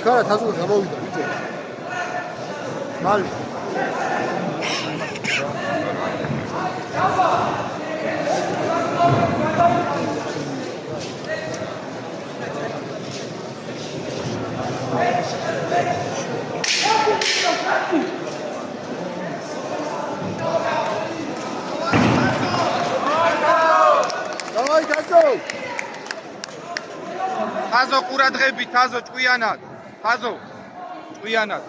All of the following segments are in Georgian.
ჩქარა თაზული გამოვიდა ბიჭო. მალე. დავაი თაზო. თაზო ყურადღებით, თაზო ჭკვიანად. თაზო ჭკვიანად.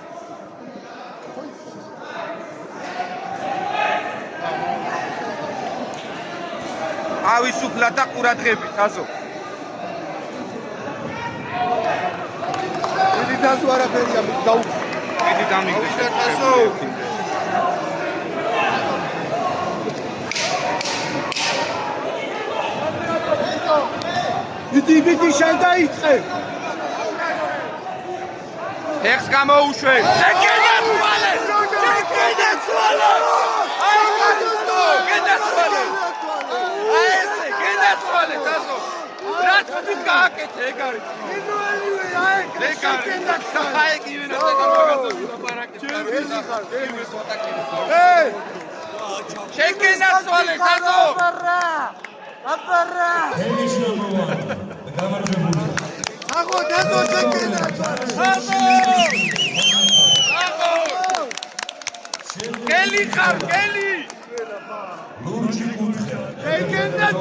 ავისუფლა და ყურადღებით, თაზო. დიდი თაზო არაფერია, დაუჭი. დიდი დამიგდა თაზო. დიდი შენ დაიწყე. ეხს გამოუშვე. შეკიდაცვალე. აი გასწო, გედაცვალე. აი ესე, გედაცვალე თაზო. რა თქვი გააკეთე ეგ არის. ინუელივე აი შეკიდაცვალე. აი გივენა დაგამაგაზო პარაკეთ. გივეს ვატაკინე. ეი! შეკიდაცვალე თაზო. აპარა. ენიშნობა. გამარჯვებული. აგო თაზო შეკიდაცვალე. Kelly, Kelly! Lurchi Kutcher.